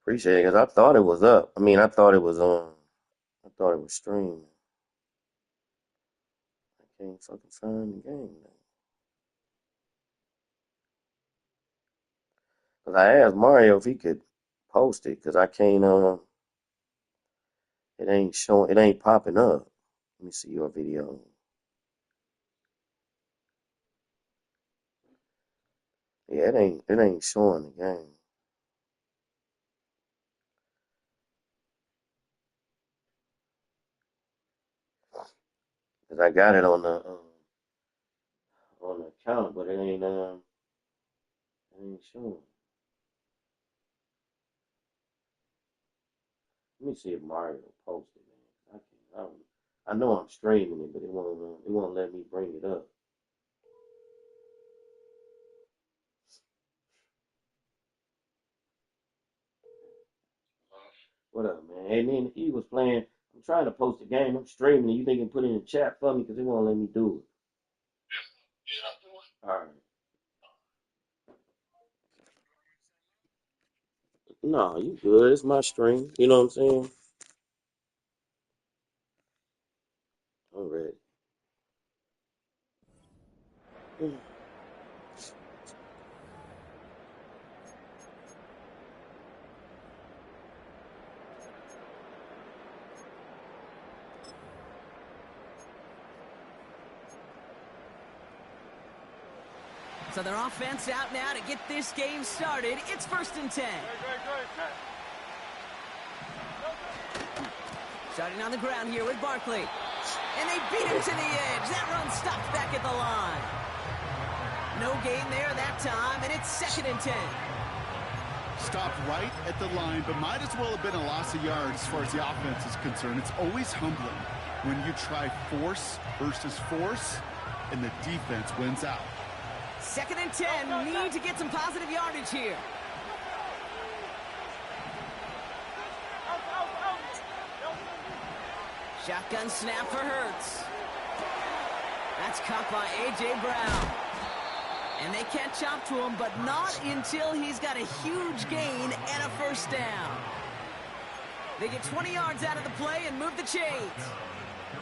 Appreciate it, because I thought it was up. I mean, I thought it was on. I thought it was streamed. I can't fucking find the game now. Because I asked Mario if he could post it, because I can't, it ain't showing, it ain't popping up. Let me see your video. Yeah, it ain't showing the game. Because I got it on the account, but it ain't showing. Let me see if Mario posted, man. I can't, I know I'm streaming it, but it won't let me bring it up. What up, man? Hey, man, he was playing. I'm trying to post a game. I'm streaming. You think you can put it in the chat for me? Because it won't let me do it. All right. No, you good. It's my stream. You know what I'm saying? I'm ready. So their offense out now to get this game started. It's 1st and 10. Starting on the ground here with Barkley. And they beat him to the edge. That run stopped back at the line. No gain there that time, and it's 2nd and 10. Stopped right at the line, but might as well have been a loss of yards as far as the offense is concerned. It's always humbling when you try force versus force, and the defense wins out. 2nd and 10. Need to get some positive yardage here. Shotgun snap for Hurts. That's caught by A.J. Brown. And they catch up to him, but not until he's got a huge gain and a 1st down. They get 20 yards out of the play and move the chains.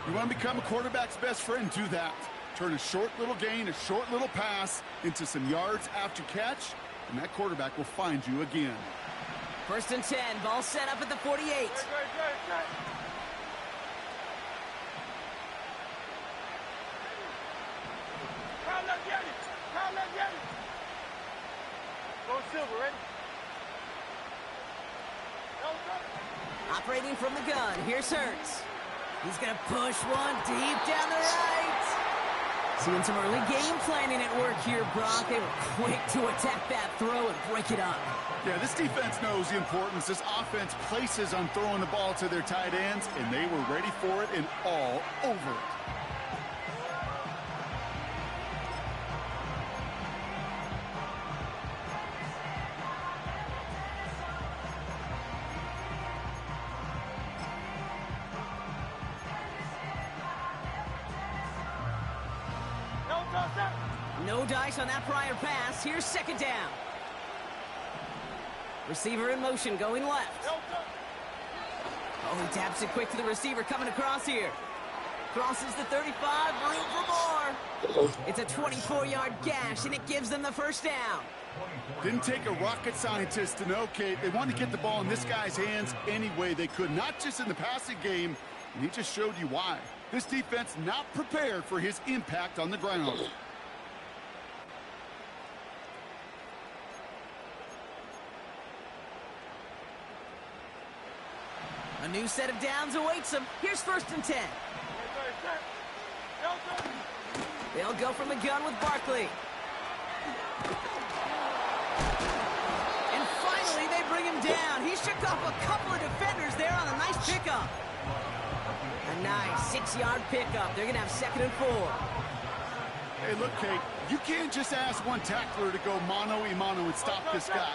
You want to become a quarterback's best friend, do that. Turn a short little gain, a short little pass into some yards after catch, and that quarterback will find you again. 1st and 10, ball set up at the 48. Operating from the gun, here's Hurts. He's going to push one deep down the right. Seeing some early game planning at work here, Brock. They were quick to attack that throw and break it up. Yeah, this defense knows the importance this offense places on throwing the ball to their tight ends, and they were ready for it and all over it. No dice on that prior pass. Here's 2nd down. Receiver in motion, going left. Oh, he taps it quick to the receiver coming across here. Crosses the 35, room for more. It's a 24-yard gash, and it gives them the 1st down. Didn't take a rocket scientist to know, Kate. They wanted to get the ball in this guy's hands any way they could, not just in the passing game, and he just showed you why. This defense not prepared for his impact on the ground. A new set of downs awaits them. Here's 1st and 10. They'll go from the gun with Barkley. And finally, they bring him down. He shook off a couple of defenders there on a nice pickup. A nice 6-yard pickup. They're going to have 2nd and 4. Hey, look, Kate, you can't just ask one tackler to go mano-a-mano and stop this guy.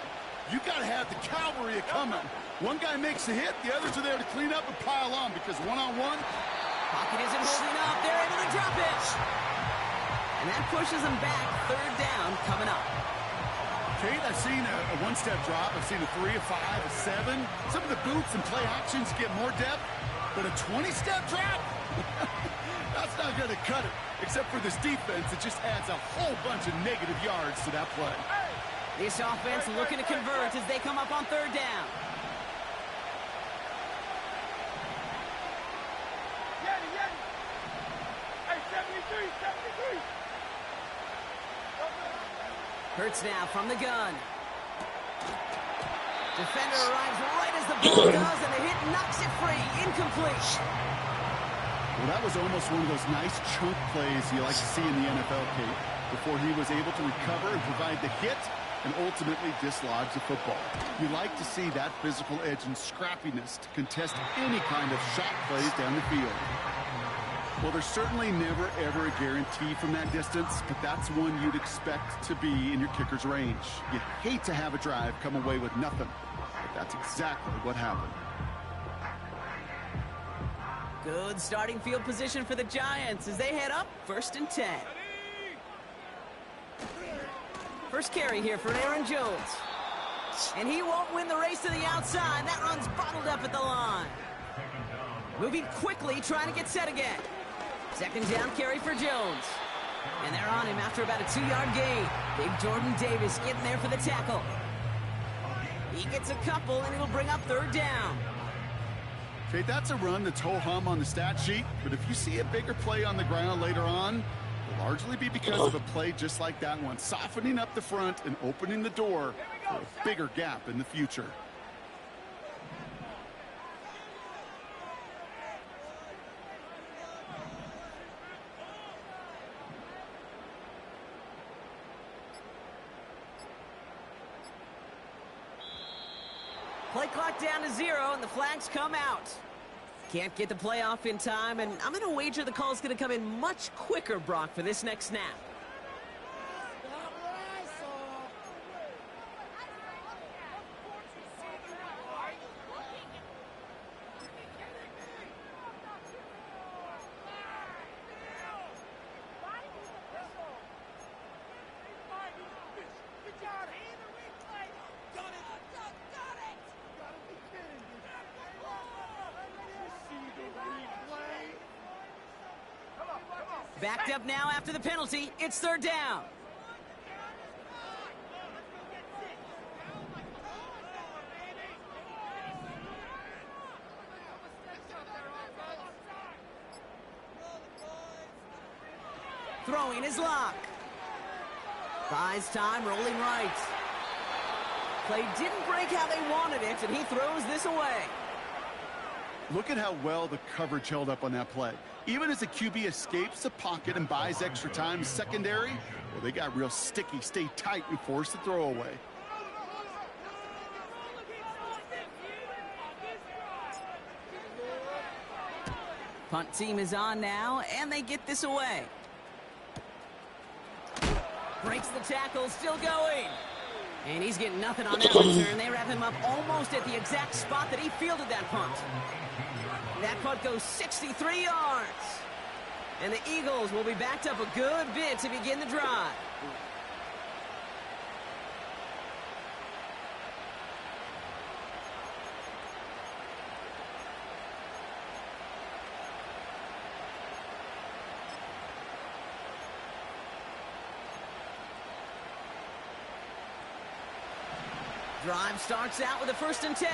You got to have the cavalry coming. One guy makes a hit, the others are there to clean up and pile on, because one-on-one... Pocket isn't holding up. They're able to drop it. And that pushes them back. 3rd down coming up. Kate, I've seen a one-step drop. I've seen a 3, a 5, a 7. Some of the boots and play actions get more depth, but a 20-step drop? That's not going to cut it. Except for this defense, it just adds a whole bunch of negative yards to that play. This offense looking to convert as they come up on third down. Hurts now from the gun. Defender arrives right as the ball does, and the hit knocks it free. Incomplete. Well, that was almost one of those nice chunk plays you like to see in the NFL, Kate, before he was able to recover and provide the hit and ultimately dislodge the football. You like to see that physical edge and scrappiness to contest any kind of shot plays down the field. Well, there's certainly never, ever a guarantee from that distance, but that's one you'd expect to be in your kicker's range. You hate to have a drive come away with nothing, but that's exactly what happened. Good starting field position for the Giants as they head up 1st and 10. First carry here for Aaron Jones. And he won't win the race to the outside. That run's bottled up at the line. Moving quickly, trying to get set again. 2nd down carry for Jones. And they're on him after about a 2-yard gain. Big Jordan Davis getting there for the tackle. He gets a couple, and it'll bring up 3rd down. Okay, that's a run that's ho-hum on the stat sheet, but if you see a bigger play on the ground later on, it'll largely be because of a play just like that one, softening up the front and opening the door for a bigger gap in the future. Play clock down to 0, and the flags come out. Can't get the play off in time, and I'm going to wager the call is going to come in much quicker, Brock, for this next snap. Backed up now after the penalty. It's 3rd down. Throwing his lock. Buys time, rolling right. Play didn't break how they wanted it, and he throws this away. Look at how well the coverage held up on that play. Even as the QB escapes the pocket and buys extra time secondary, well, they got real sticky, stay tight, and force the throw away. Punt team is on now, and they get this away. Breaks the tackle, still going. And he's getting nothing on that return. They wrap him up almost at the exact spot that he fielded that punt. That punt goes 63 yards. And the Eagles will be backed up a good bit to begin the drive. Drive starts out with a 1st and 10.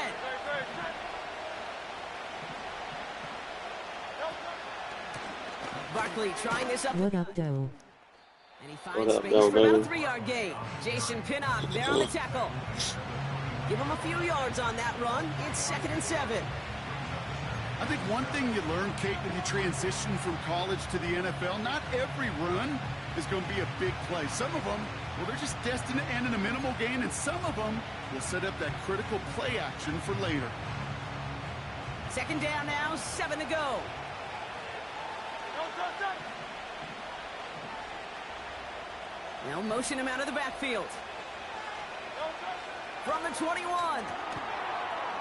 Barkley trying this up. What up, though? And he finds space for about a 3-yard gain. Jason Pinnock there on the tackle. Give him a few yards on that run. It's 2nd and 7. I think one thing you learn, Kate, when you transition from college to the NFL, not every run is going to be a big play. Some of them, well, they're just destined to end in a minimal gain, and some of them will set up that critical play action for later. 2nd down now, 7 to go. They'll motion him out of the backfield. From the 21.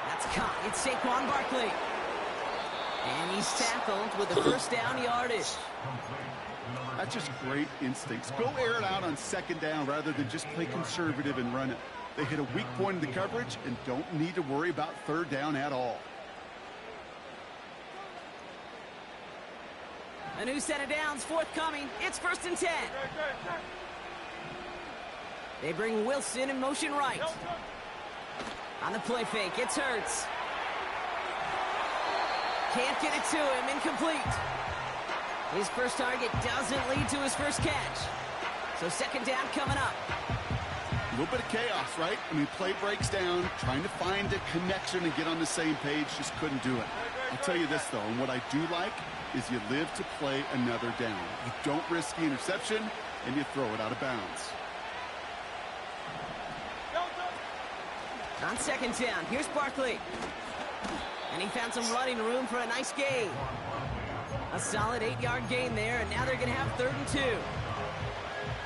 That's caught. It's Saquon Barkley. And he's tackled with the 1st down yardage. That's just great instincts. Go air it out on second down rather than just play conservative and run it. They hit a weak point in the coverage and don't need to worry about third down at all. A new set of downs forthcoming. It's 1st and 10. They bring Wilson in motion right. On the play fake, it's Hurts. Can't get it to him, incomplete. His first target doesn't lead to his first catch. So 2nd down coming up. A little bit of chaos, right? I mean, play breaks down, trying to find a connection and get on the same page, just couldn't do it. I'll tell you this, though, and what I do like is you live to play another down. You don't risk the interception, and you throw it out of bounds. On 2nd down, here's Barkley. And he found some running room for a nice gain. A solid 8-yard gain there, and now they're going to have 3rd and 2.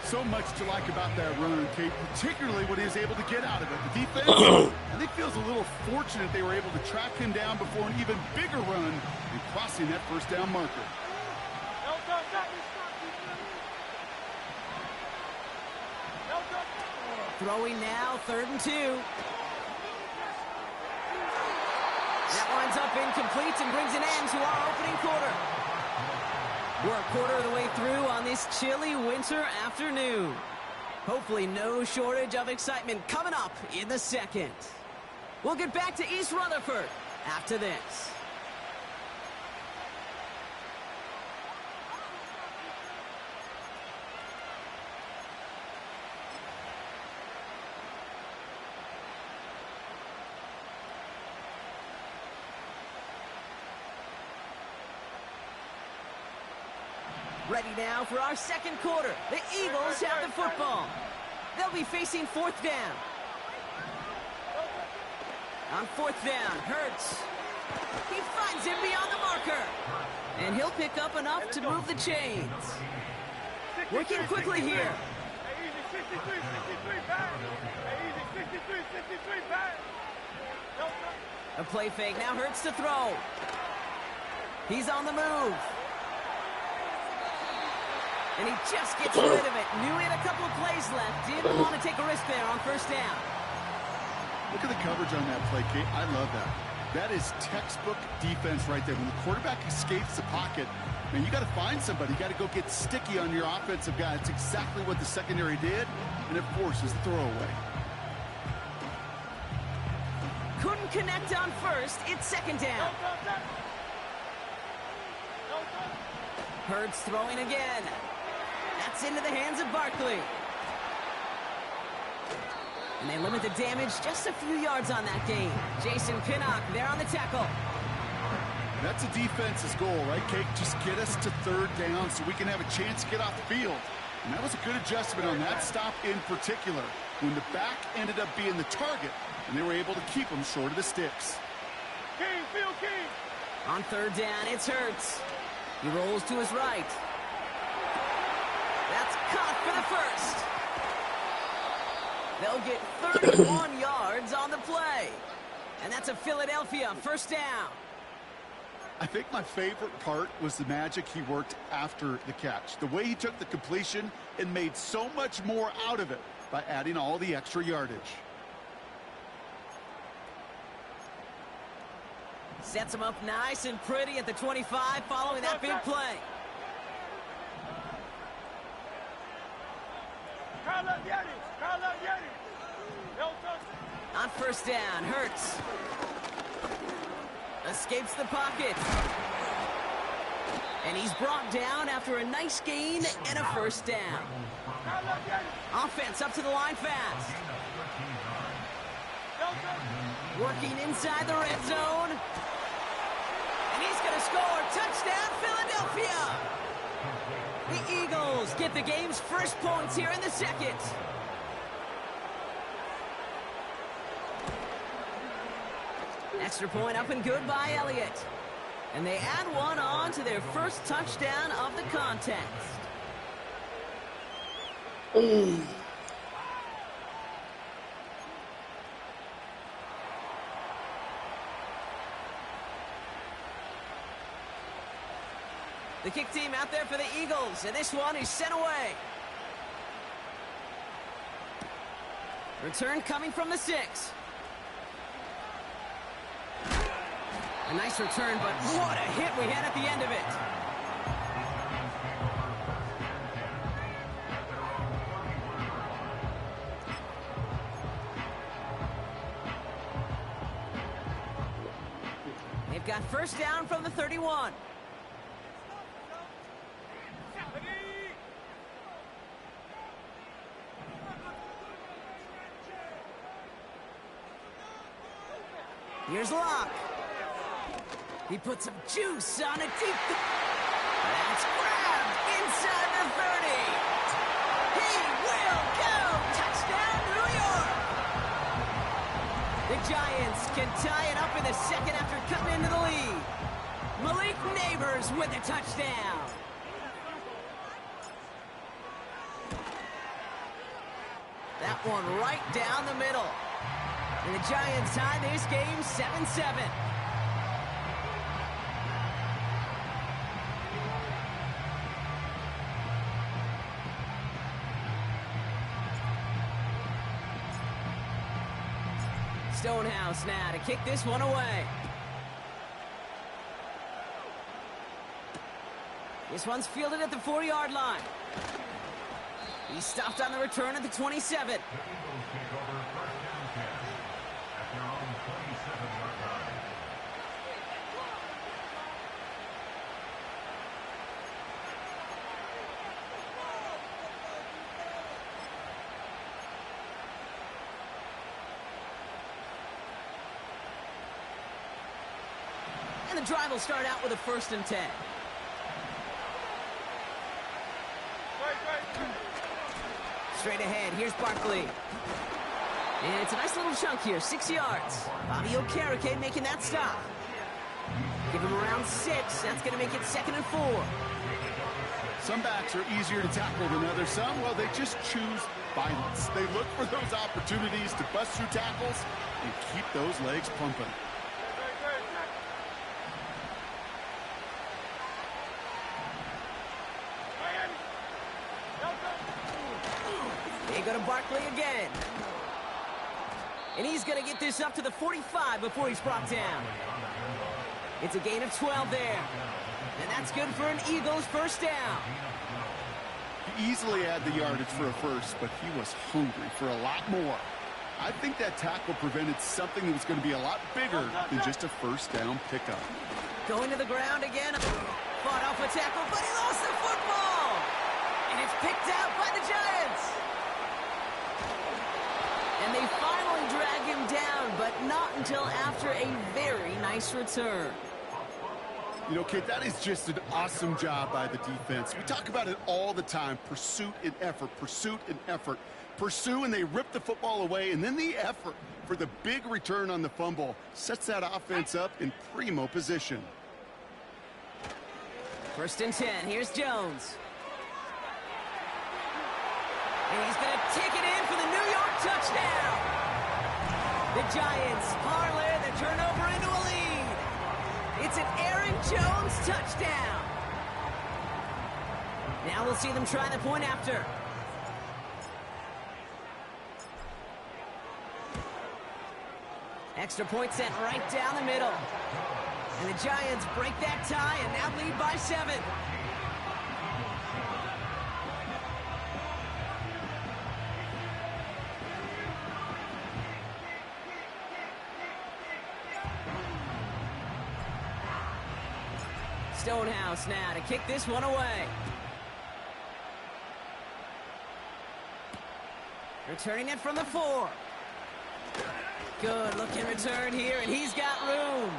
So much to like about that run, Kate, particularly what he was able to get out of it. The defense, I think, feels a little fortunate they were able to track him down before an even bigger run and crossing that 1st down marker. Throwing now, 3rd and 2. That winds up incomplete and brings an end to our opening quarter. We're a quarter of the way through on this chilly winter afternoon. Hopefully no shortage of excitement coming up in the 2nd. We'll get back to East Rutherford after this. Ready now for our 2nd quarter. The Eagles have the football. They'll be facing 4th down. On 4th down, Hurts. He finds him beyond the marker. And he'll pick up enough to move the chains. Working quickly here. A play fake, now Hurts to throw. He's on the move. And he just gets rid of it. Knew he had a couple of plays left. Didn't want to take a risk there on 1st down. Look at the coverage on that play, Kate. I love that. That is textbook defense right there. When the quarterback escapes the pocket, man, you got to find somebody. You got to go get sticky on your offensive guy. It's exactly what the secondary did, and it forces the throwaway. Couldn't connect on 1st. It's 2nd down. Hurts throwing again. That's into the hands of Barkley. And they limit the damage just a few yards on that gain. Jason Pinnock there on the tackle. That's a defense's goal, right, Kate? Just get us to 3rd down so we can have a chance to get off the field. And that was a good adjustment on that stop in particular, when the back ended up being the target, and they were able to keep him short of the sticks. King, Phil King. On 3rd down, it's Hurts. He rolls to his right. That's caught for the 1st. They'll get 31 yards on the play. And that's a Philadelphia 1st down. I think my favorite part was the magic he worked after the catch. The way he took the completion and made so much more out of it by adding all the extra yardage. Sets him up nice and pretty at the 25 following that big play. On 1st down, Hurts escapes the pocket. And he's brought down after a nice gain and a 1st down. Offense up to the line fast. Working inside the red zone. And he's going to score. Touchdown, Philadelphia. The Eagles get the game's first points here in the 2nd. Extra point up and good by Elliott. And they add one on to their first touchdown of the contest. The kick team out there for the Eagles, and this one is sent away. Return coming from the 6. A nice return, but what a hit we had at the end of it. They've got first down from the 31. Here's Locke. He puts some juice on a deep... That's grabbed inside the 30. He will go! Touchdown, New York! The Giants can tie it up in the second after cutting into the lead. Malik Neighbors with a touchdown. That one right down the middle. And the Giants tie this game 7-7. Stonehouse now to kick this one away. This one's fielded at the 4-yard line. He stopped on the return at the 27. And the drive will start out with a 1st and 10. Straight ahead, here's Barkley. And it's a nice little chunk here, 6 yards. Bobby Okereke making that stop. Give him around 6. That's going to make it 2nd and 4. Some backs are easier to tackle than others. Some, well, they just choose violence. They look for those opportunities to bust through tackles and keep those legs pumping. They go to Barkley again. And he's going to get this up to the 45 before he's brought down. It's a gain of 12 there. And that's good for an Eagles first down. He easily had the yardage for a first, but he was hungry for a lot more. I think that tackle prevented something that was going to be a lot bigger than just a first down pickup. Going to the ground again. Fought off a tackle, but he lost the football. And it's picked out by the Giants. And they finally drag him down, but not until after a very nice return. You know, Kate, that is just an awesome job by the defense. We talk about it all the time. Pursuit and effort, pursuit and effort. Pursue, and they rip the football away, and then the effort for the big return on the fumble sets that offense up in primo position. 1st and 10. Here's Jones. And he's going to take it in for the New York touchdown. The Giants parlay the turnover into a lead. It's an Aaron Jones touchdown. Now we'll see them try the point after. Extra point sent right down the middle. And the Giants break that tie and now lead by 7. Stonehouse now to kick this one away. Returning it from the 4. Good looking return here, and he's got room.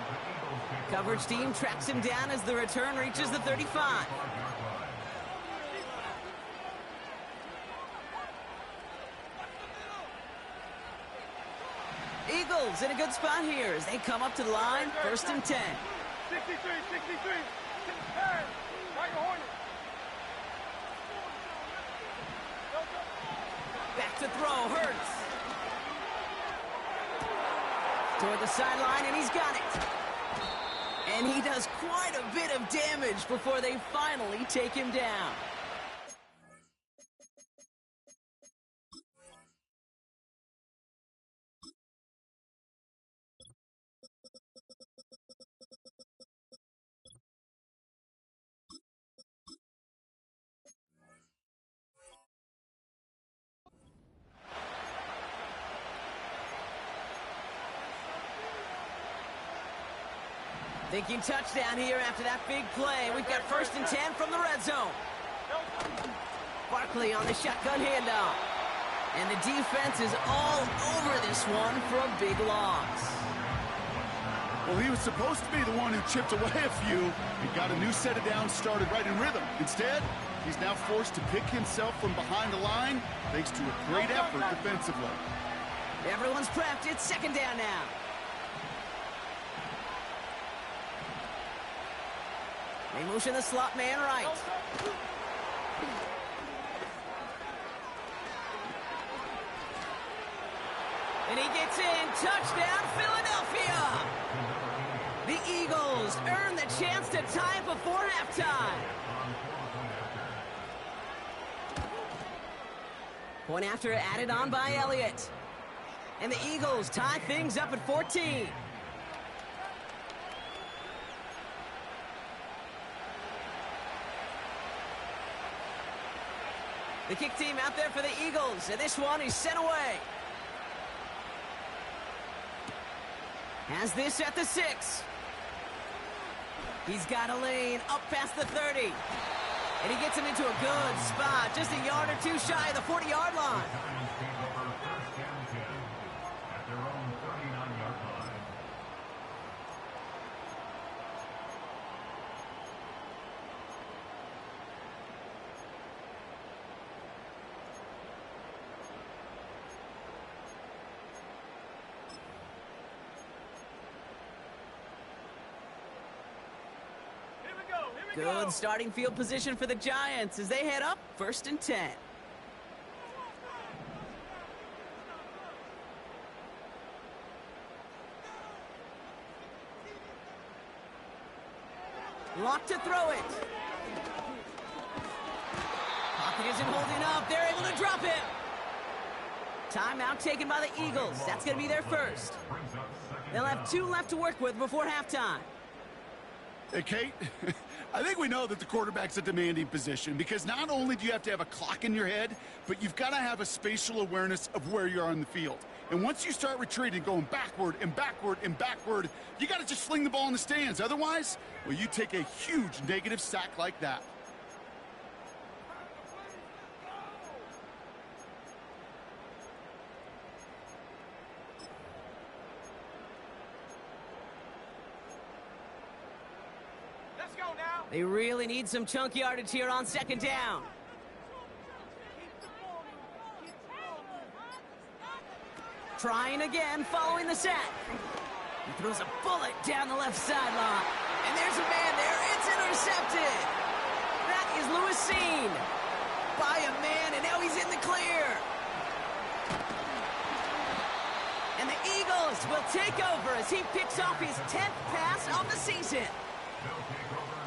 Coverage team tracks him down as the return reaches the 35. Eagles in a good spot here as they come up to the line, 1st and 10. 63, 63. Hey, Tiger Hornet. Back to throw, Hurts. Toward the sideline, and he's got it. And he does quite a bit of damage before they finally take him down. Thinking touchdown here after that big play. We've got 1st and 10 from the red zone. Barkley on the shotgun handoff. And the defense is all over this one for a big loss. Well, he was supposed to be the one who chipped away a few and got a new set of downs started right in rhythm. Instead, he's now forced to pick himself from behind the line thanks to a great effort defensively. Everyone's prepped. It's 2nd down now. They motion the slot man right. And he gets in. Touchdown, Philadelphia! The Eagles earn the chance to tie it before halftime. Point after added on by Elliott. And the Eagles tie things up at 14. The kick team out there for the Eagles, and this one is sent away. Has this at the 6. He's got a lane up past the 30. And he gets him into a good spot, just a yard or two shy of the 40-yard line. At their own 39-yard line. Good starting field position for the Giants as they head up 1st and 10. Lock to throw it. Pocket isn't holding up. They're able to drop him. Timeout taken by the Eagles. That's going to be their first. They'll have 2 left to work with before halftime. Hey, Kate, I think we know that the quarterback's a demanding position because not only do you have to have a clock in your head, but you've got to have a spatial awareness of where you are on the field. And once you start retreating, going backward and backward and backward, you got to just fling the ball in the stands. Otherwise, well, you take a huge negative sack like that. They really need some chunk yardage here on 2nd down. Trying again, following the sack. He throws a bullet down the left sideline. And there's a man there. It's intercepted. That is Lewis Seen by a man, and now he's in the clear. And the Eagles will take over as he picks off his 10th pass of the season.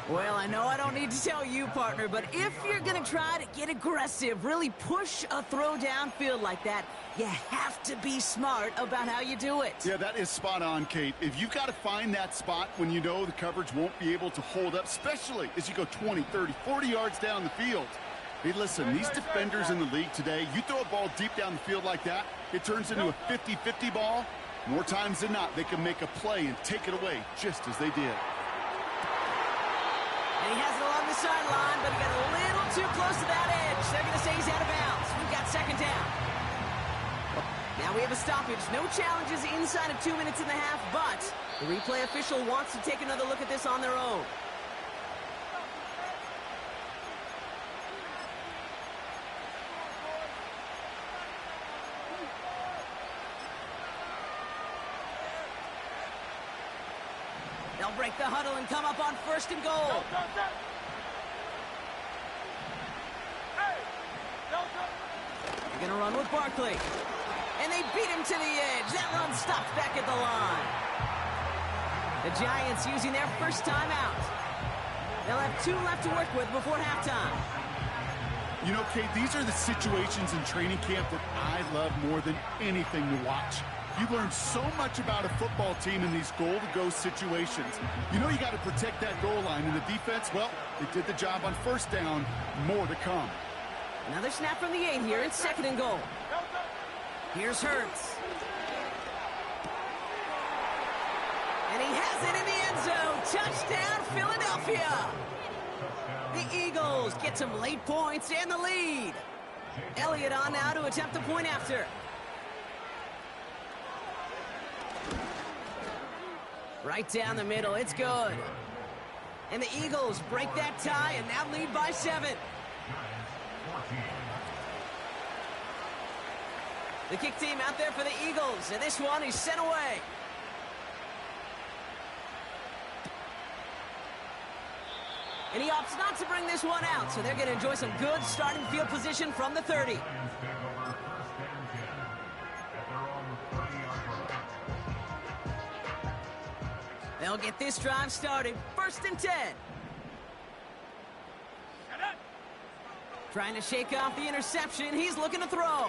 Well, I know I don't need to tell you, partner, but if you're going to try to get aggressive, really push a throw downfield like that, you have to be smart about how you do it. Yeah, that is spot on, Kate. If you've got to find that spot when you know the coverage won't be able to hold up, especially as you go 20, 30, 40 yards down the field. Hey, listen, these defenders in the league today, you throw a ball deep down the field like that, it turns into a 50-50 ball. More times than not, they can make a play and take it away just as they did. And he has it along the sideline, but he got a little too close to that edge. They're going to say he's out of bounds. We've got 2nd down. Now we have a stoppage. No challenges inside of 2 minutes and a half, but the replay official wants to take another look at this on their own. They'll break the huddle and come up on 1st and goal. They're going to run with Barkley. And they beat him to the edge. That run stops back at the line. The Giants using their first timeout. They'll have 2 left to work with before halftime. You know, Kate, these are the situations in training camp that I love more than anything to watch. You learn so much about a football team in these goal-to-go situations. You know you got to protect that goal line, and the defense, well, they did the job on first down. More to come. Another snap from the 8 here. It's 2nd and goal. Here's Hurts. And he has it in the end zone. Touchdown, Philadelphia. The Eagles get some late points and the lead. Elliott on now to attempt the point after. Right down the middle. It's good. And the Eagles break that tie and now lead by 7. The kick team out there for the Eagles, and this one is sent away. And he opts not to bring this one out, so they're going to enjoy some good starting field position from the 30. They'll get this drive started. 1st and 10. Trying to shake off the interception. He's looking to throw.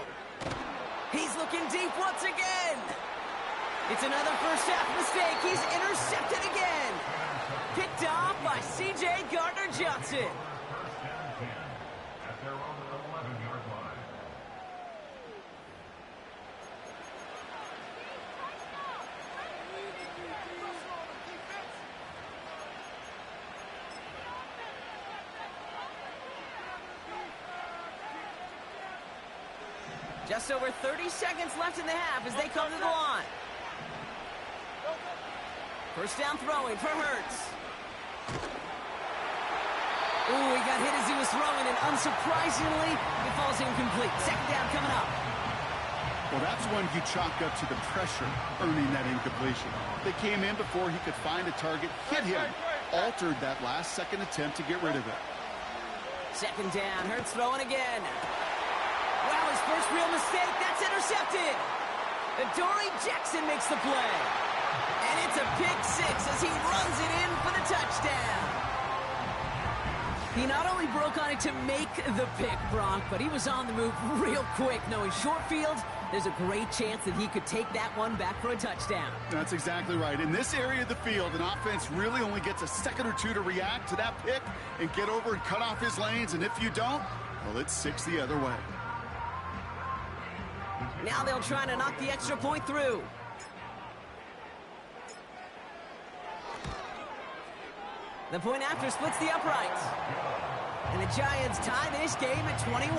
He's looking deep once again. It's another first half mistake. He's intercepted again. Picked off by C.J. Gardner-Johnson. At their own 11-yard line. Just over 30 seconds left in the half as they come to the line. First down throwing for Hurts. Ooh, he got hit as he was throwing, and unsurprisingly, it falls incomplete. 2nd down coming up. Well, that's one you chalk up to the pressure earning that incompletion. They came in before he could find a target, hit him, altered that last-second attempt to get rid of it. 2nd down, Hurts throwing again. Wow, his first real mistake, that's intercepted. Adoree Jackson makes the play. And it's a pick 6 as he runs it in for the touchdown. He not only broke on it to make the pick, Brock, but he was on the move real quick. Knowing short field, there's a great chance that he could take that one back for a touchdown. That's exactly right. In this area of the field, an offense really only gets a second or two to react to that pick and get over and cut off his lanes. And if you don't, well, it's 6 the other way. Now they'll try to knock the extra point through. The point after splits the uprights. And the Giants tie this game at 21.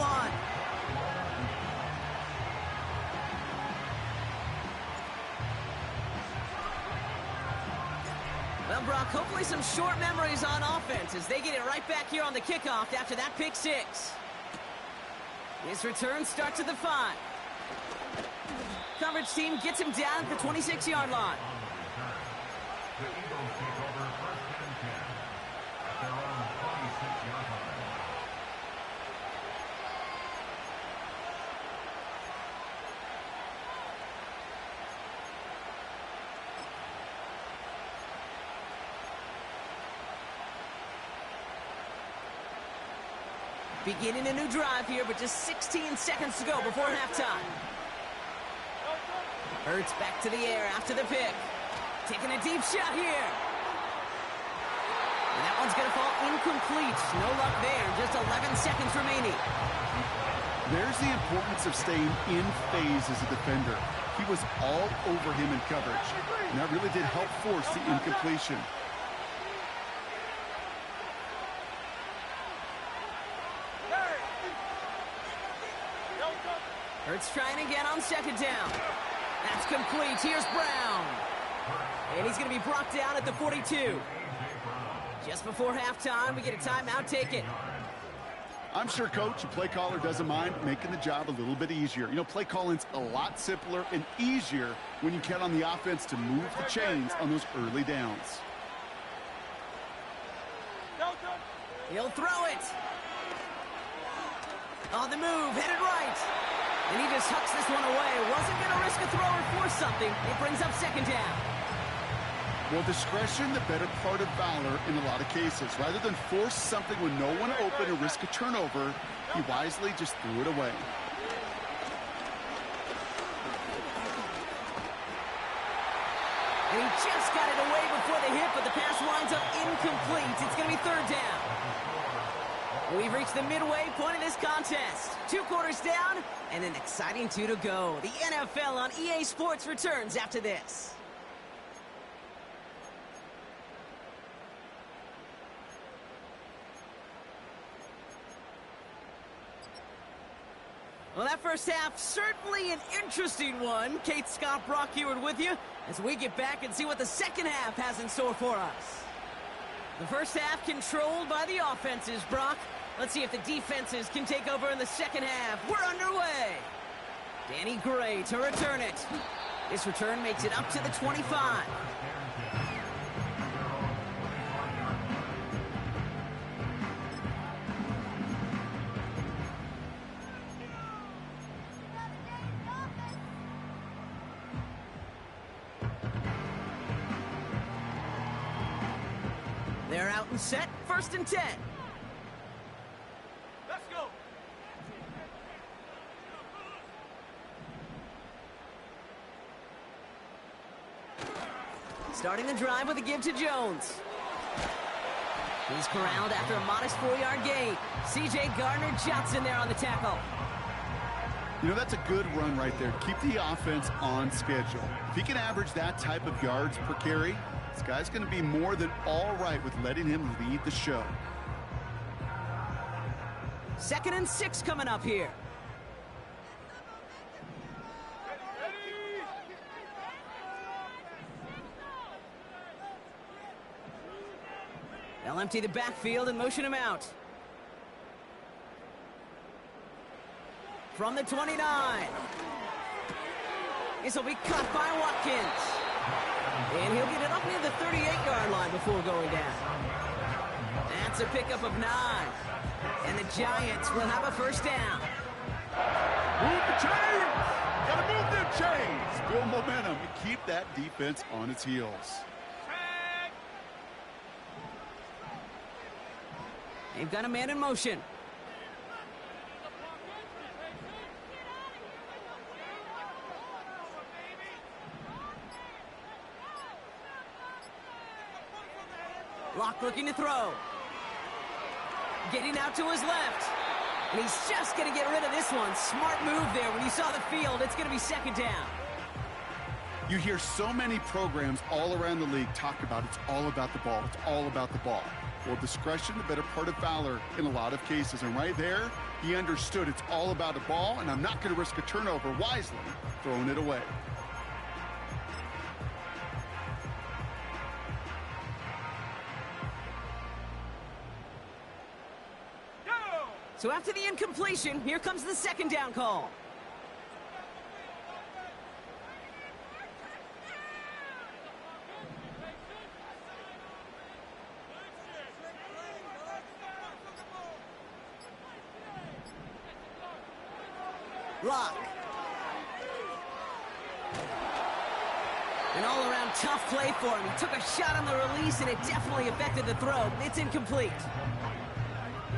Well, Brock, hopefully some short memories on offense as they get it right back here on the kickoff after that pick 6. His return starts at the 5. Coverage team gets him down at the 26-yard line. The Eagles take over 1st and 10 at their own 26-yard line. Beginning a new drive here, but just 16 seconds to go before halftime. Hurts back to the air after the pick. Taking a deep shot here. And that one's going to fall incomplete. No luck there. Just 11 seconds remaining. There's the importance of staying in phase as a defender. He was all over him in coverage. And that really did help force the incompletion. Hurts trying again on 2nd down. That's complete. Here's Brown. And he's going to be brought down at the 42. Just before halftime, we get a timeout taken. I'm sure, Coach, the play caller doesn't mind making the job a little bit easier. You know, play calling's a lot simpler and easier when you count on the offense to move the chains on those early downs. He'll throw it. On the move, headed right. And he just hucks this one away. Wasn't going to risk a throw or force something. It brings up 2nd down. Well, discretion, the better part of valor in a lot of cases. Rather than force something when no one open or risk a turnover, he wisely just threw it away. And he just got it away before the hit, but the pass winds up incomplete. It's going to be third down. We've reached the midway point of this contest. 2 quarters down and an exciting 2 to go. The NFL on EA Sports returns after this. Well, that first half, certainly an interesting one. Kate, Scott, Brock Heward with you as we get back and see what the second half has in store for us. The first half controlled by the offenses, Brock. Let's see if the defenses can take over in the second half. We're underway. Danny Gray to return it. This return makes it up to the 25. They're out and set, 1st and 10. Let's go. Starting the drive with a give to Jones. He's corralled after a modest 4-yard gain. C.J. Gardner-Johnson there on the tackle. You know, that's a good run right there. Keep the offense on schedule. If he can average that type of yards per carry, this guy's going to be more than all right with letting him lead the show. 2nd and 6 coming up here. They'll empty the backfield and motion him out. From the 29. This will be caught by Watkins. And he'll get it up near the 38-yard line before going down. That's a pickup of 9. And the Giants will have a first down. Move the chains! Gotta move them chains! Build momentum and keep that defense on its heels. They've got a man in motion. Locke looking to throw. Getting out to his left. And he's just going to get rid of this one. Smart move there when you saw the field. It's going to be 2nd down. You hear so many programs all around the league talk about it's all about the ball. It's all about the ball. Well, discretion, the better part of valor in a lot of cases. And right there, he understood it's all about the ball, and I'm not going to risk a turnover, wisely throwing it away. So after the incompletion, here comes the 2nd down call. Locke. An all-around tough play for him. He took a shot on the release, and it definitely affected the throw. It's incomplete.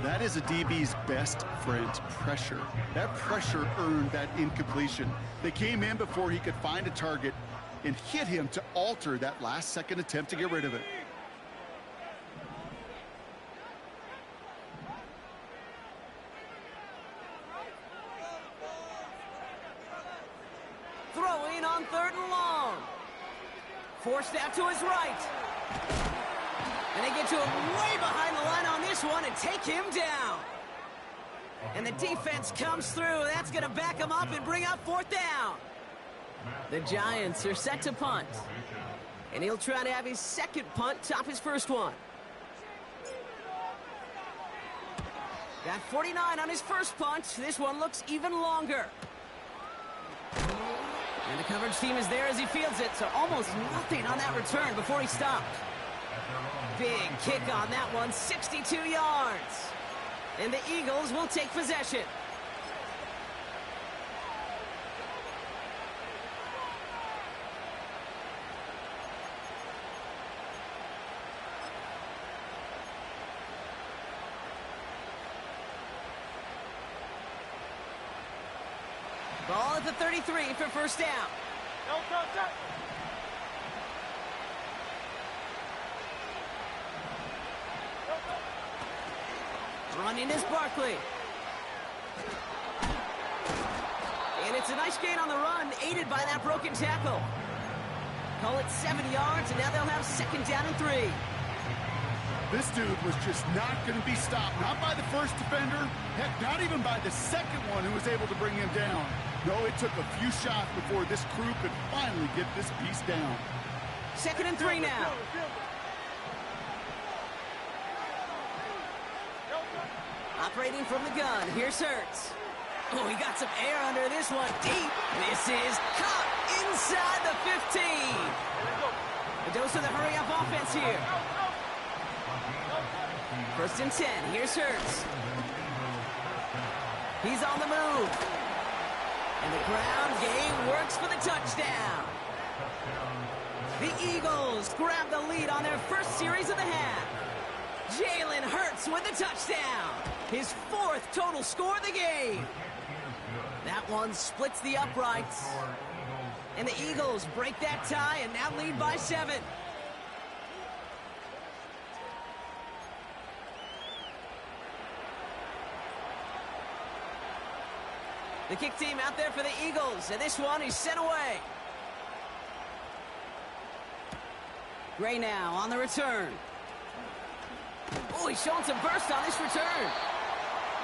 That is a DB's best friend, pressure. That pressure earned that incompletion. They came in before he could find a target and hit him to alter that last-second attempt to get rid of it. Throwing on 3rd and long. Forced out to his right. And they get to him way behind the line on this one and take him down. And the defense comes through. That's going to back him up and bring up 4th down. The Giants are set to punt. And he'll try to have his 2nd punt top his 1st one. Got 49 on his 1st punt. This one looks even longer. And the coverage team is there as he fields it, so almost nothing on that return before he stopped. Big kick on that one, 62 yards. And the Eagles will take possession. at the 33 for first down. No contact. Running is Barkley. And it's a nice gain on the run, aided by that broken tackle. Call it 7 yards, and now they'll have second down and 3. This dude was just not going to be stopped. Not by the first defender. Heck, not even by the second one who was able to bring him down. No, it took a few shots before this crew could finally get this piece down. Second and 3 now. Operating from the gun, here's Hurts. Oh, he got some air under this one, deep. This is caught inside the 15. A dose of the hurry-up offense here. First and 10, here's Hurts. He's on the move. And the ground game works for the touchdown. The Eagles grab the lead on their first series of the half. Jalen Hurts with the touchdown. His 4th total score of the game. That one splits the uprights. And the Eagles break that tie and now lead by 7. The kick team out there for the Eagles, and this one is sent away. Gray now on the return. Oh, he's showing some burst on this return.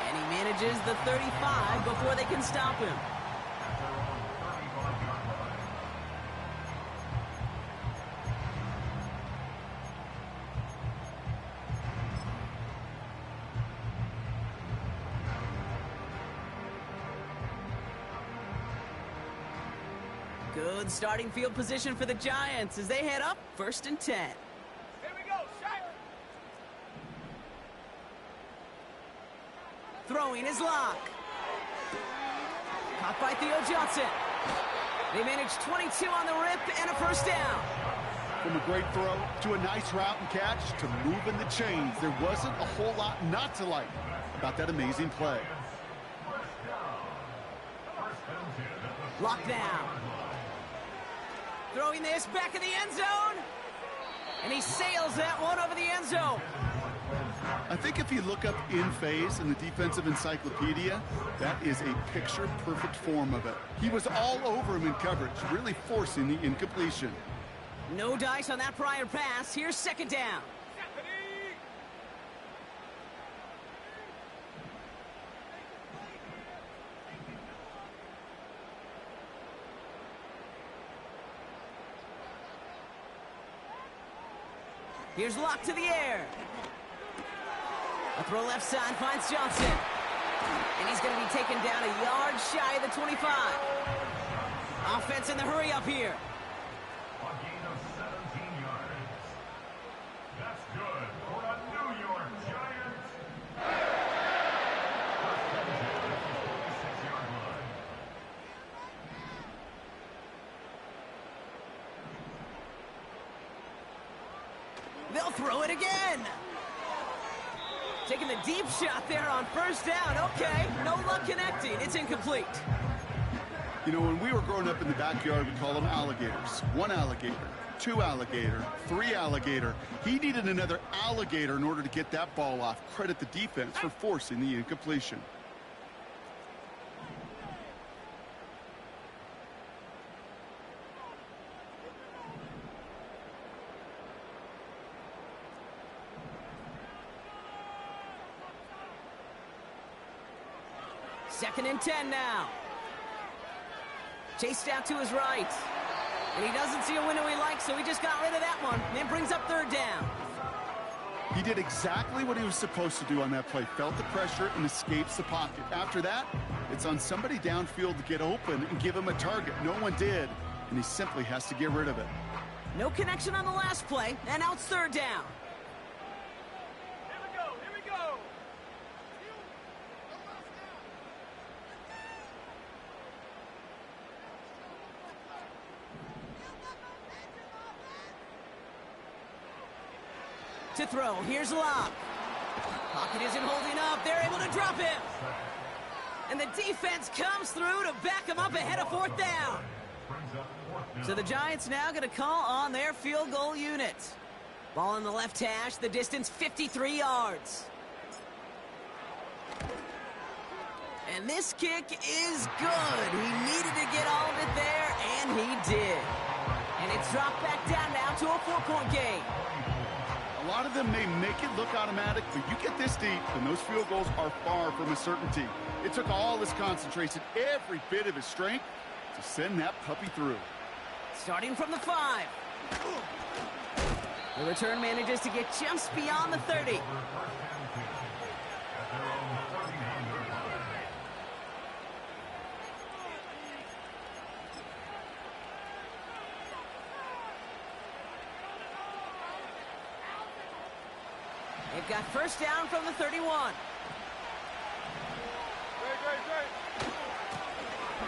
And he manages the 35 before they can stop him. Good starting field position for the Giants as they head up first and 10. Here we go, shot. Throwing his lock. Caught by Theo Johnson. They managed 22 on the rip and a first down. From a great throw to a nice route and catch to moving the chains, there wasn't a whole lot not to like about that amazing play. Locked down. Throwing this back in the end zone. And he sails that one over the end zone. I think if you look up in phase in the defensive encyclopedia, that is a picture-perfect form of it. He was all over him in coverage, really forcing the incompletion. No dice on that prior pass. Here's second down. Here's Lock to the air. A throw left side finds Johnson. And he's going to be taken down a yard shy of the 25. Offense in the hurry up here. A gain of 17 yards. That's good for a New York Giants. First and 10 at the 46-yard line. They'll throw it again. Taking the deep shot there on first down. Okay, no luck connecting. It's incomplete. You know, when we were growing up in the backyard, we call them alligators. 1 alligator, 2 alligator, 3 alligator. He needed another alligator in order to get that ball off. Credit the defense for forcing the incompletion. Second and 10 now. Chased out to his right. And he doesn't see a window he likes, so he just got rid of that one. And brings up third down. He did exactly what he was supposed to do on that play. Felt the pressure and escapes the pocket. After that, it's on somebody downfield to get open and give him a target. No one did, and he simply has to get rid of it. No connection on the last play, and now it's third down. Here we go, here we go. To throw, here's Lock. Pocket isn't holding up. They're able to drop him. And the defense comes through to back them up ahead of 4th down. So the Giants now going to call on their field goal unit. Ball in the left hash, the distance 53 yards. And this kick is good. He needed to get all of it there, and he did. And it's dropped back down now to a 4-point game. A lot of them may make it look automatic, but you get this deep, and those field goals are far from a certainty. It took all his concentration, every bit of his strength, to send that puppy through. Starting from the 5. The return manages to get just beyond the 30. They've got first down from the 31.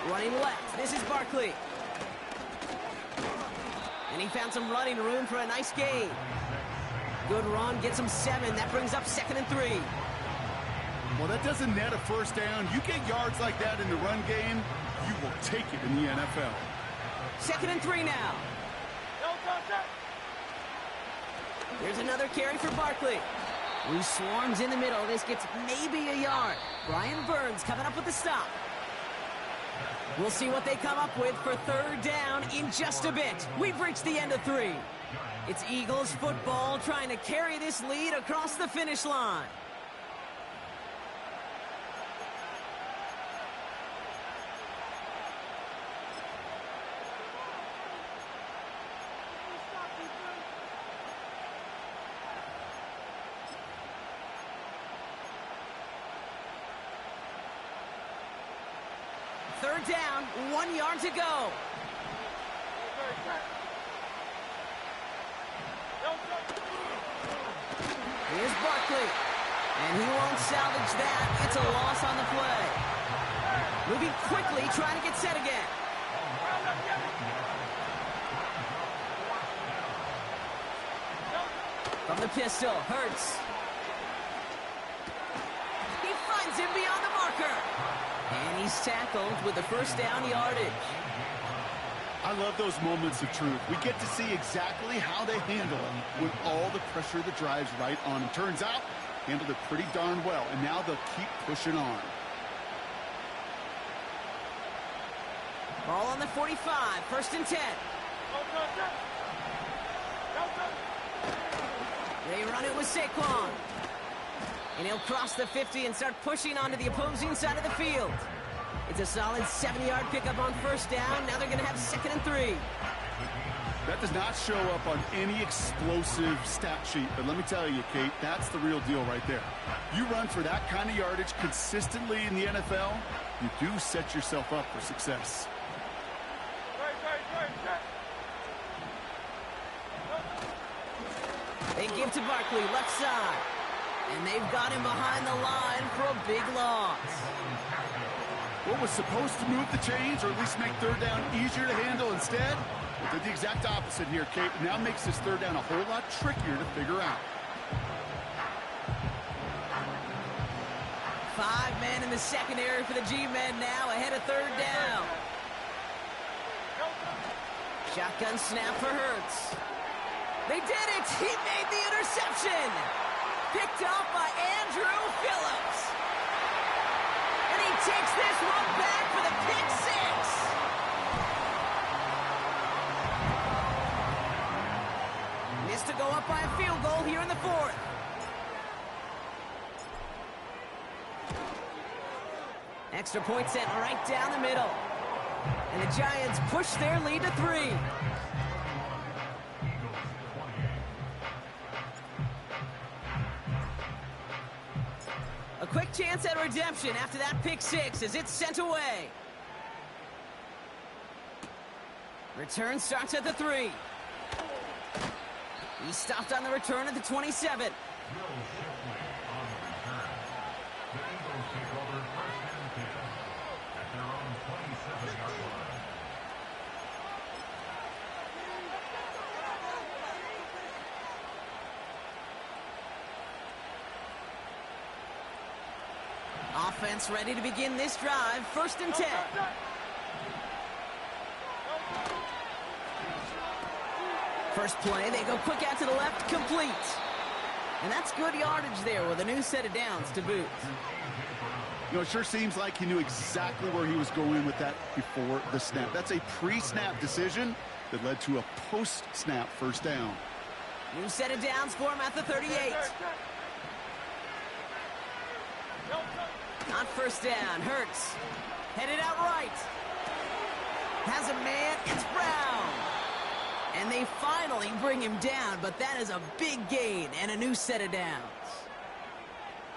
Running left, this is Barkley. And he found some running room for a nice gain. Good run, gets him 7. That brings up 2nd and 3. Well, that doesn't net a first down. You get yards like that in the run game, you will take it in the NFL. 2nd and 3 now. Here's another carry for Barkley, who swarms in the middle. This gets maybe a yard. Brian Burns coming up with the stop. We'll see what they come up with for 3rd down in just a bit. We've reached the end of 3. It's Eagles football trying to carry this lead across the finish line. Third down, 1 yard to go. Here's Barkley, and he won't salvage that. It's a loss on the play. Moving quickly, trying to get set again. From the pistol, Hurts. He finds him beyond the marker. And he's tackled with the first down yardage. I love those moments of truth. We get to see exactly how they handle it when all the pressure that drives right on them. Turns out, handled it pretty darn well, and now they'll keep pushing on. Ball on the 45, 1st and 10. They run it with Saquon. And he'll cross the 50 and start pushing onto the opposing side of the field. It's a solid 7-yard pickup on first down. Now they're going to have 2nd and 3. That does not show up on any explosive stat sheet, but let me tell you, Kate, that's the real deal right there. You run for that kind of yardage consistently in the NFL, you do set yourself up for success. They give to Barkley, left side. And they've got him behind the line for a big loss. What was supposed to move the chains, or at least make 3rd down easier to handle instead? Well, did the exact opposite here, Kate. It now makes this 3rd down a whole lot trickier to figure out. 5 men in the secondary for the G-men now ahead of 3rd down. Shotgun snap for Hurts. They did it! He made the interception! Picked off by Andrew Phillips. And he takes this one back for the pick 6. Missed to go up by a field goal here in the 4th. Extra point sent right down the middle. And the Giants push their lead to 3. A quick chance at redemption after that pick 6 as it's sent away. Return starts at the 3. He stopped on the return at the 27. Offense ready to begin this drive. 1st and 10. First play, they go quick out to the left, complete. And that's good yardage there with a new set of downs to boot. You know, it sure seems like he knew exactly where he was going with that before the snap. That's a pre-snap decision that led to a post-snap first down. New set of downs for him at the 38. On 1st down, Hurts. Headed out right. Has a man, it's Brown. And they finally bring him down, but that is a big gain and a new set of downs.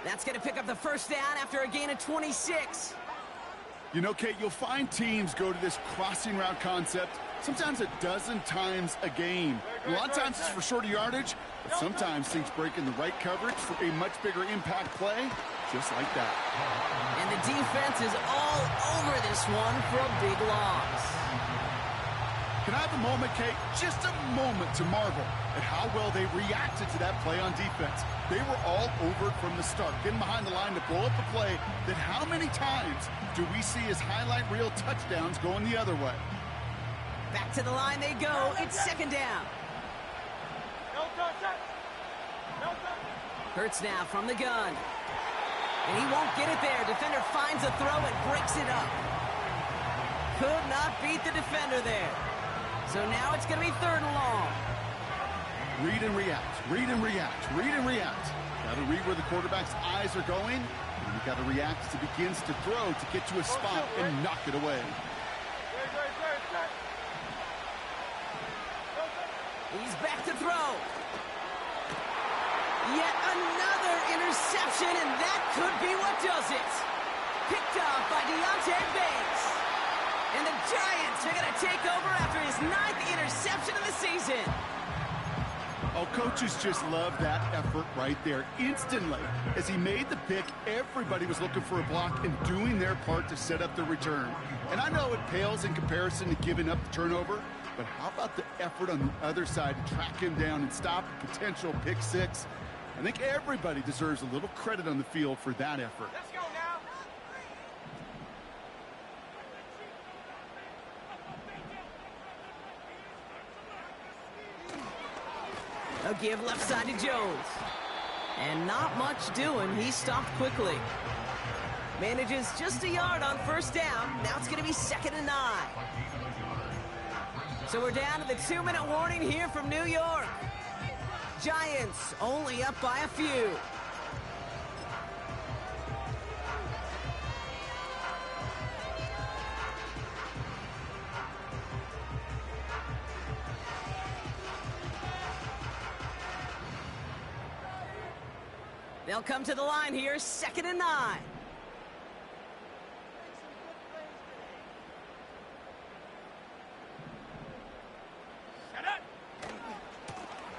That's going to pick up the 1st down after a gain of 26. You know, Kate, you'll find teams go to this crossing route concept sometimes a dozen times a game. A lot of times it's for shorter yardage, but sometimes things break in the right coverage for a much bigger impact play, just like that. And the defense is all over this one for a big loss. Can I have a moment, Kate? Just a moment to marvel at how well they reacted to that play on defense. They were all over it from the start, getting behind the line to blow up a play that how many times do we see as highlight reel touchdowns going the other way? Back to the line they go. It's 2nd down. Hurts now from the gun. And he won't get it there. Defender finds a throw and breaks it up. Could not beat the defender there. So now it's going to be 3rd and long. Read and react, read and react, read and react. Got to read where the quarterback's eyes are going, and you got to react as he begins to throw to get to a spot and knock it away. He's back to throw. Yet another interception, and that could be what does it. Picked off by Deontay Banks. And the Giants are going to take over after his 9th interception of the season. Oh, coaches just love that effort right there. Instantly, as he made the pick, everybody was looking for a block and doing their part to set up the return. And I know it pales in comparison to giving up the turnover, but how about the effort on the other side to track him down and stop a potential pick 6? I think everybody deserves a little credit on the field for that effort. Let's go now. A give left side to Jones. And not much doing. He stopped quickly. Manages just a yard on 1st down. Now it's going to be 2nd and 9. So we're down to the 2-minute warning here from New York. Giants only up by a few. They'll come to the line here, 2nd and 9.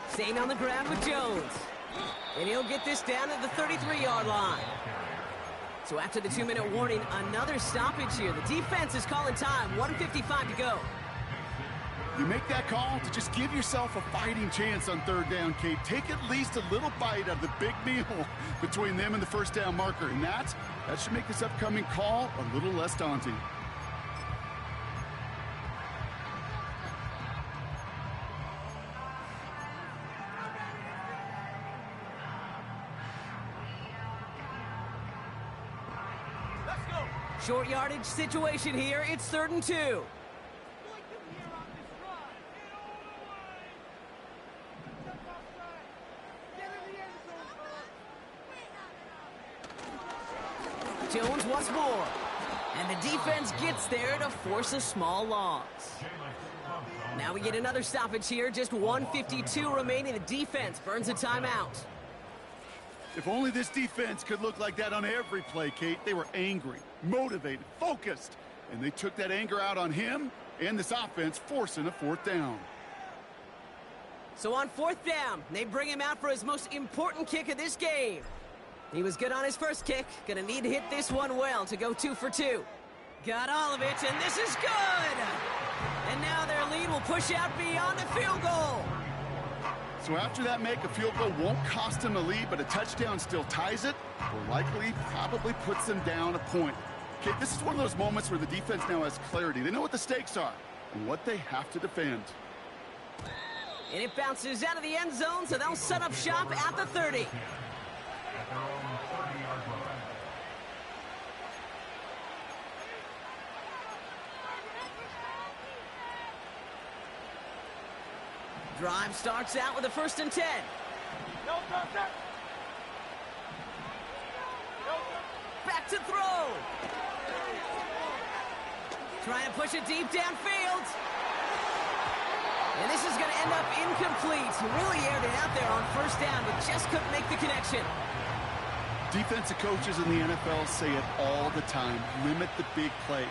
Staying on the ground with Jones. And he'll get this down at the 33-yard line. So after the 2-minute warning, another stoppage here. The defense is calling time, 1:55 to go. You make that call to just give yourself a fighting chance on 3rd down, Kate. Take at least a little bite out of the big meal between them and the 1st down marker. And that should make this upcoming call a little less daunting. Let's go. Short yardage situation here. It's 3rd and 2. Jones once more. And the defense gets there to force a small loss. Now we get another stoppage here. Just 1:52 remaining. The defense burns a timeout. If only this defense could look like that on every play, Kate. They were angry, motivated, focused, and they took that anger out on him and this offense, forcing a 4th down. So on 4th down, they bring him out for his most important kick of this game. He was good on his first kick. Gonna need to hit this one well to go 2 for 2. Got all of it, and this is good! And now their lead will push out beyond the field goal. So after that make, a field goal won't cost them a lead, but a touchdown still ties it, or likely probably puts them down a point. Okay, this is one of those moments where the defense now has clarity. They know what the stakes are and what they have to defend. And it bounces out of the end zone, so they'll set up shop at the 30. At their own 30-yard line. Drive starts out with a 1st and 10. No contact. No contact. Back to throw. Trying to push it deep downfield. And this is going to end up incomplete. He really aired it out there on 1st down, but just couldn't make the connection. Defensive coaches in the NFL say it all the time. Limit the big play.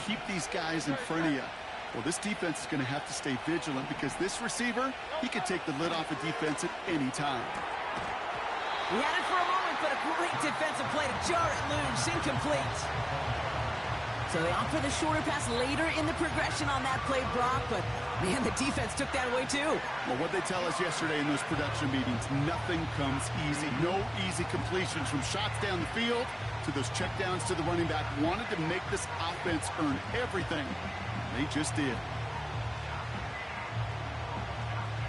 Keep these guys in front of you. Well, this defense is going to have to stay vigilant because this receiver, he could take the lid off a defense at any time. He had it for a moment, but a great defensive play to jar it loose. Incomplete. So they opt for the shorter pass later in the progression on that play, Brock, but man, the defense took that away too. Well, what they tell us yesterday in those production meetings, nothing comes easy. No easy completions from shots down the field to those checkdowns to the running back. Wanted to make this offense earn everything. They just did.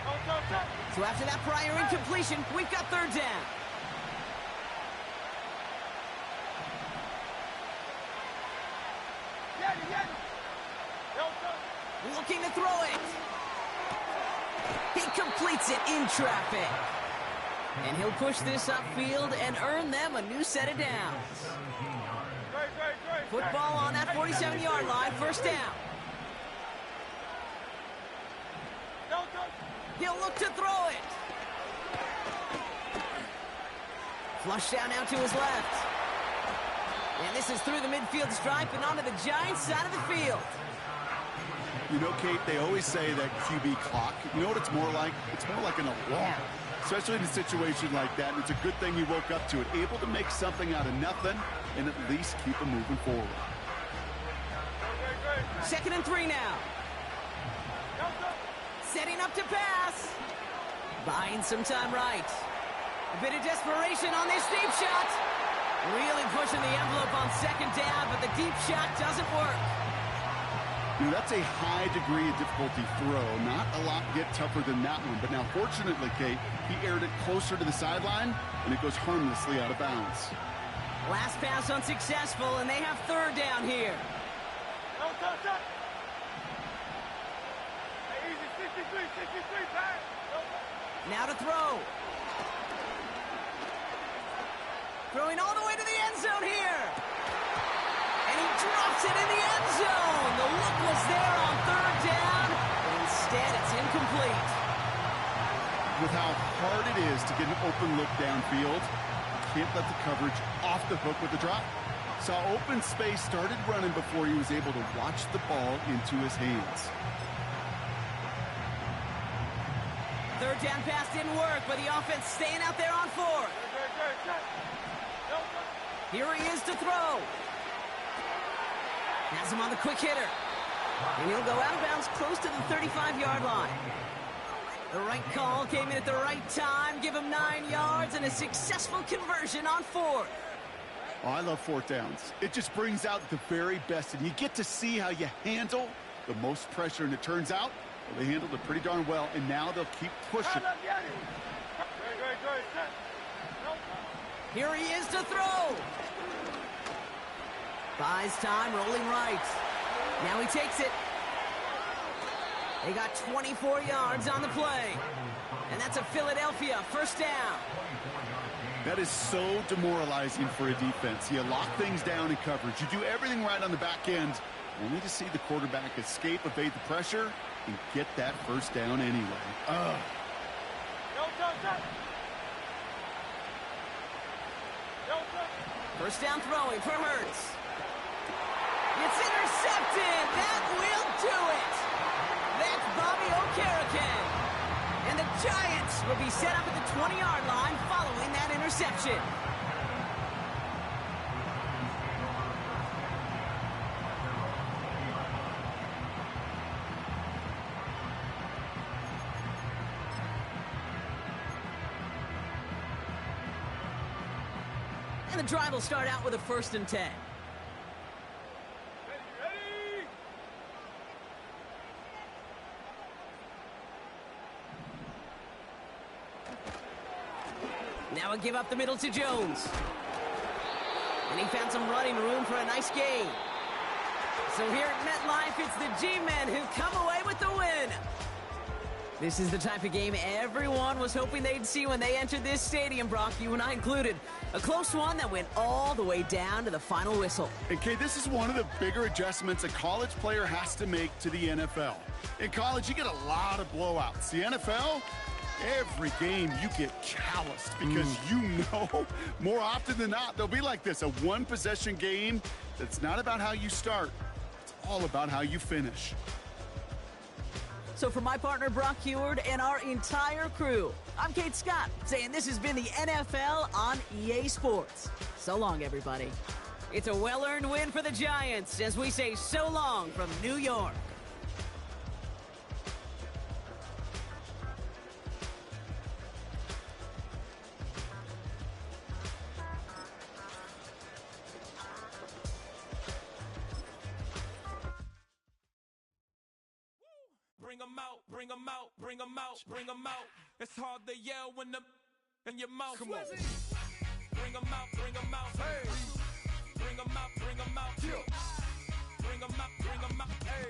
No contact. So after that prior incompletion, we've got 3rd down. Yanni. No contact. Looking to throw it. He completes it in traffic. And he'll push this upfield and earn them a new set of downs. Great. Football on that 47-yard line, 1st down. No contact. He'll look to throw it. Flush down now to his left. And this is through the midfield stripe and onto the Giants side of the field. You know, Kate, they always say that QB clock. You know what it's more like? It's more like an alarm. Especially in a situation like that, and it's a good thing you woke up to it. Able to make something out of nothing and at least keep them moving forward. Great. 2nd and 3 now. No contact. Setting up to pass. Buying some time right. A bit of desperation on this deep shot. Really pushing the envelope on 2nd down, but the deep shot doesn't work. You know, that's a high degree of difficulty throw. Not a lot get tougher than that one. But now, fortunately, Kate, he aired it closer to the sideline, and it goes harmlessly out of bounds. Last pass unsuccessful, and they have 3rd down here. No contact. Hey, easy. 63, pass. No contact. Now to throw. Throwing all the way to the end zone here. And he drops it in the end zone. The look was there on 3rd down, but instead it's incomplete. With how hard it is to get an open look downfield, can't let the coverage off the hook with the drop. Saw open space, started running before he was able to watch the ball into his hands. 3rd down pass didn't work, but the offense staying out there on 4th. Great. No contact. Here he is to throw. Has him on the quick hitter. And he'll go out of bounds close to the 35-yard line. The right call came in at the right time. Give him 9 yards and a successful conversion on 4th. Oh, I love 4th downs. It just brings out the very best, and you get to see how you handle the most pressure, and it turns out well, they handled it pretty darn well, and now they'll keep pushing. Great. No contact. Here he is to throw. Buys time, rolling right. Now he takes it. They got 24 yards on the play. And that's a Philadelphia 1st down. That is so demoralizing for a defense. You lock things down in coverage. You do everything right on the back end, only to see the quarterback escape, evade the pressure, and get that 1st down anyway. No contact. No contact. 1st down throwing for Hurts. It's intercepted. That will do it. That's Bobby Okereke. And the Giants will be set up at the 20-yard line following that interception. And the drive will start out with a 1st and 10. Ready, ready! Now a give up the middle to Jones. And he found some running room for a nice gain. So here at MetLife, it's the G-Men who come away with the win. This is the type of game everyone was hoping they'd see when they entered this stadium, Brock, you and I included. A close one that went all the way down to the final whistle. And Kay, this is one of the bigger adjustments a college player has to make to the NFL. In college, you get a lot of blowouts. The NFL, every game you get calloused because you know more often than not they'll be like this, a one-possession game that's not about how you start. It's all about how you finish. So for my partner, Brock Heward, and our entire crew, I'm Kate Scott, saying this has been the NFL on EA Sports. So long, everybody. It's a well-earned win for the Giants as we say so long from New York. Bring 'em out, bring 'em out, bring 'em out, bring 'em out. It's hard to yell when the in your mouth. Come on. Bring 'em out, bring 'em out. Hey. Bring 'em out, bring 'em out. Bring 'em out, bring 'em out. Hey.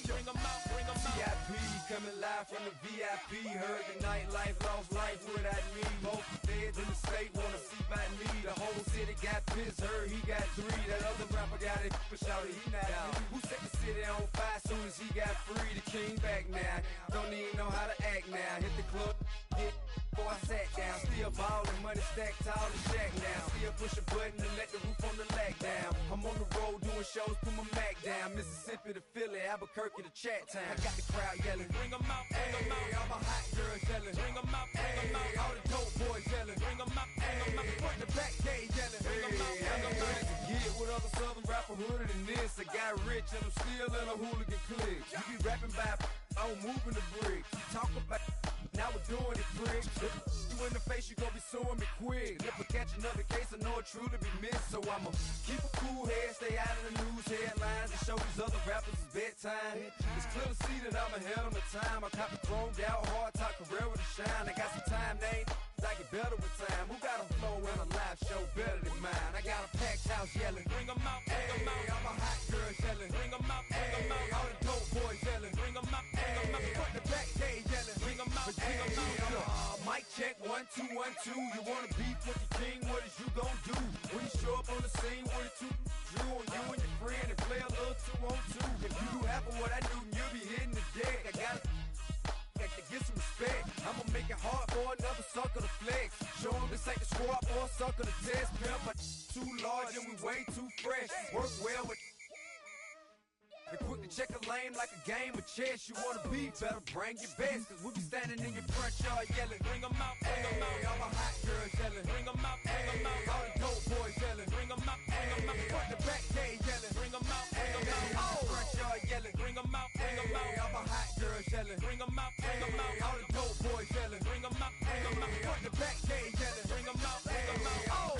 Bring 'em out, bring 'em out. VIP coming live from the VIP. Heard the nightlife, lost life without me. Most feds in the state wanna see by me. The whole city got pissed, heard he got 3. That other rapper got it, but shouted he not out. Who set the city on fire soon as he got free? The king back now, don't even know how to act now. Hit the club, hit before I sat down. Still ballin', money stacked tall and shack now. Still push a button to let the roof on the lag down. I'm on the road doing shows, put my Mac down. Mississippi to Philly, Albuquerque to Chat Town. I got the crowd yelling, Bring 'em out, bring 'em out. hey, all my hot girls yelling, Bring 'em out, bring 'em out. all the dope boys yelling, Bring 'em out, bring 'em out. front the back gate yelling, Bring 'em out, bring 'em out. Get with other southern rapper hooded than this. I got rich and I'm still in a hooligan clique. You be rapping by, I'm moving the bricks. Talk about, now we're doing it, prick. You in the face, you gon' be suing me quick. If I catch another case, I know it truly be missed. So I'ma keep a cool head, stay out of the news headlines, and show these other rappers it's bedtime. It's clear to see that I'm ahead of my time. I cop the chromed out, hard top career with a shine. I got some time, named I get better with time. Who got a flow and a live show better than mine? I got a packed house yelling, Bring 'em out, bring 'em out. all my hot girls yelling, Bring 'em out, bring 'em out. all the dope boys yelling, Bring 'em out, bring 'em out. front the back gate yelling, Bring 'em out, bring 'em out. mic check 1 2 1 2. You wanna beef with the king? What is you gon' do when you show up on the scene with a 2 Drew on you and your friend and play a little 2-on-2? If you do half of what I do, you'll be hitting the deck. I gotta get some respect. I'ma make it hard for another sucker to flex. Show 'em this ain't the squad or a sucker to test. Pimp, but too large and we way too fresh. Work well with. And quick to check a lane like a game of chess. You wanna be better, bring your best. Cause we be standing in your front yard yelling. Bring 'em out, bring 'em out. All my hot girls yelling. Bring 'em out, bring 'em out. All the dope boys yelling. Bring 'em out, bring 'em out. Front the back gate yelling. Bring 'em out, bring 'em out. Front yard yelling. Bring 'em out, bring 'em out. All my hot girls yelling. Bring 'em out, bring 'em out. All the dope boys yelling. Bring 'em out, bring 'em out. Front the back gate yelling. Bring 'em out, bring 'em out.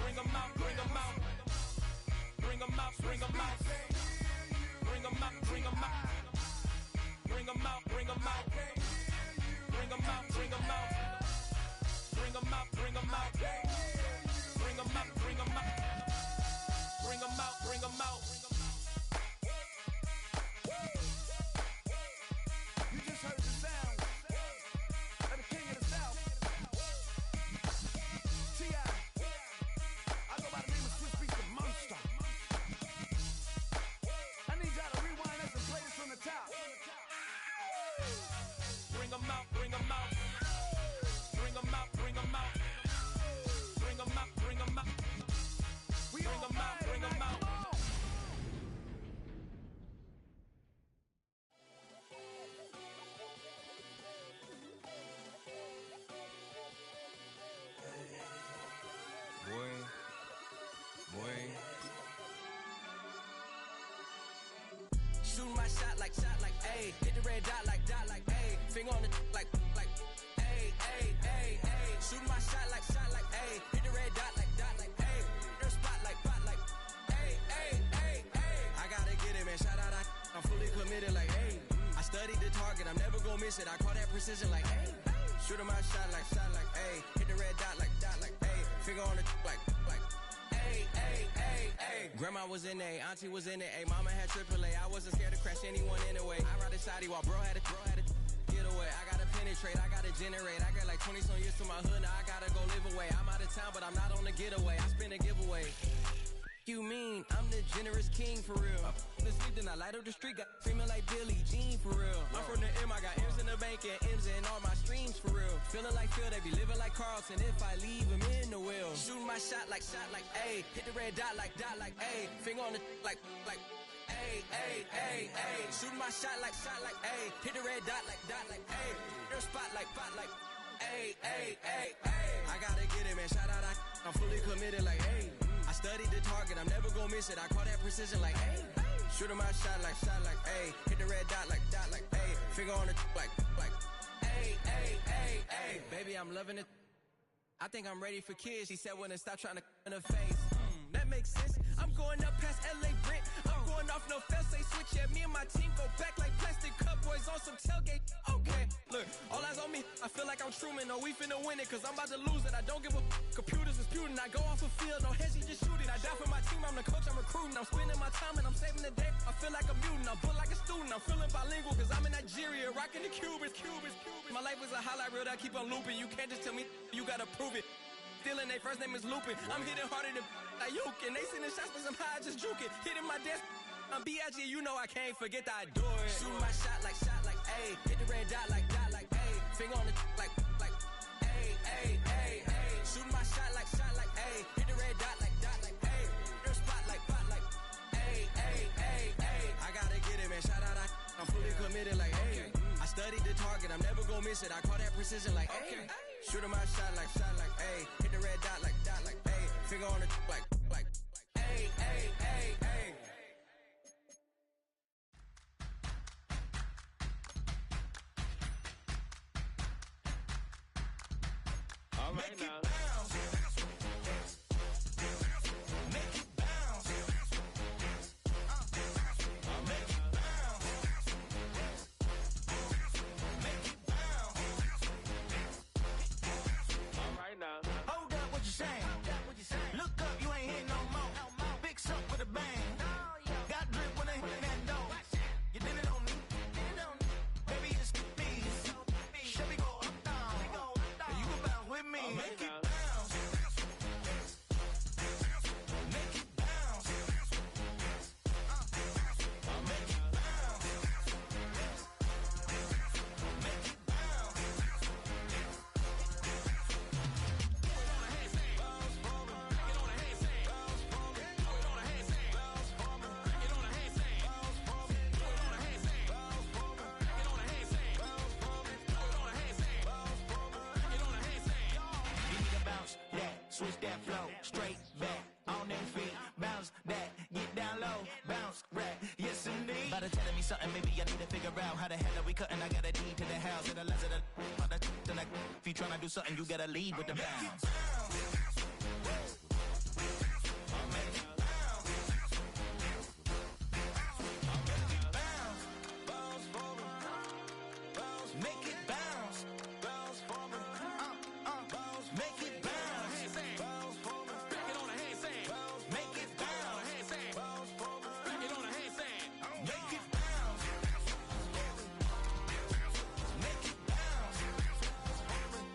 Bring 'em out, bring 'em out. Bring 'em out, bring 'em out. Bring 'em out, bring 'em out. Bring 'em out, bring 'em out. Bring 'em out, bring 'em out. Bring 'em out, bring 'em out. Bring 'em out, bring 'em out. Bring 'em out, bring 'em out. You just heard the sound of the king of the South. T.I. I go by the name of Swiss Beats the Monster. I need y'all to rewind this and play this from the top. Bring 'em out, bring 'em out. Bring 'em out, bring 'em out. Bring 'em out, bring 'em out. We Bring 'em out, bring 'em out. ayy. Hit the red dot like, ayy. Finger on the like, ayy, ayy, ayy, ayy. Shooting my shot like, ayy. Hit the red dot like, ayy. Your spot like, ayy, ayy, ayy, ayy. I gotta get it, man. Shout out, I'm fully committed like, ayy. I studied the target, I'm never gonna miss it. I call that precision like, ayy. Shooting my shot like, ayy. Hit the red dot like, ayy. Finger on the like, ayy, ayy, ayy, ayy. Grandma was in A, auntie was in it, ayy. Mama had AAA. I wasn't scared to crash anyone anyway. I ride a shotty while bro had a get away. I gotta penetrate, I gotta generate. I got like 20 some years to my hood, now I gotta go live away. I'm out of town, but I'm not on the getaway. I spin a giveaway. You mean I'm the generous king for real? The sleep, then I light up the street, got screaming like Billie Jean for real. I'm from the M, I got M's in the bank and M's in all my streams for real. Feeling like Phil, they be living like Carlton if I leave him in the wheel. Shooting my shot like, ayy. Hit the red dot like, ayy. Finger on the like, ayy, ayy, ayy, ayy. Shooting my shot like, ayy. Hit the red dot like, ayy. Your spot like, ayy, ayy, ayy, ayy. I gotta get it, man. Shout out, I'm fully committed like, ayy. I studied the target, I'm never gonna miss it. I call that precision like, ayy. Shooting my shot like, ayy. Hit the red dot like, ayy. Finger on the like, ayy, ayy, ayy, ayy. Baby, I'm loving it. I think I'm ready for kids. She said when to stop trying to in her face. That makes sense. I'm going up past LA Brent. I'm going off no fail, say switch. Yeah, me and my team go back like plastic cup boys on some tailgate. Okay, look, all eyes on me. I feel like I'm Truman. No, we finna win it, cause I'm about to lose it. I don't give a computers disputing. I go off a field, no heads, just shoot it. I die for my team, I'm the coach, I'm recruiting. I'm spending my time and I'm saving the day. I feel like a mutant, I'm built like a student. I'm feeling bilingual, cause I'm in Nigeria, rocking the Cubans. My life is a highlight reel that I keep on looping. You can't just tell me, you gotta prove it. Stealing, they first name is Lupin. I'm hitting harder than Ayuk, and they sending shots for some high, just juke it. Hitting my desk, I'm B.I.G., you know I can't forget that I do it. Shooting my shot like, ayy. Hit the red dot like, ayy. Finger on the like, ayy, ayy, ayy, ayy. Shooting my shot like, ayy. Hit the red dot like, ayy. Your spot like, ayy, ayy, ayy, ayy. I gotta get it, man. Shout out, I'm fully committed like, ayy. I studied the target, I'm never gonna miss it. I call that precision like, ayy. Shooting my shot like, ayy. Hit the red dot like, ayy. Finger on the like, ayy, ayy, ayy, ayy. All right now. Now. Hold up, what you saying? Look up, you ain't here no more. Fix up with a bang. Got drip when I hit that door. You did it on me. Baby, it's me. Chevy go up, down. And you go bounce with me. Make it bounce. Make it bounce. Make it bounce. Make it bounce. Switch that flow, straight back, on them feet, bounce that, get down low, bounce, rap, yes indeed. About to telling me something, maybe I need to figure out how the hell are we cutting, I got a deed to the house, and the less of the, if you tryna do something, you gotta lead with the bounce.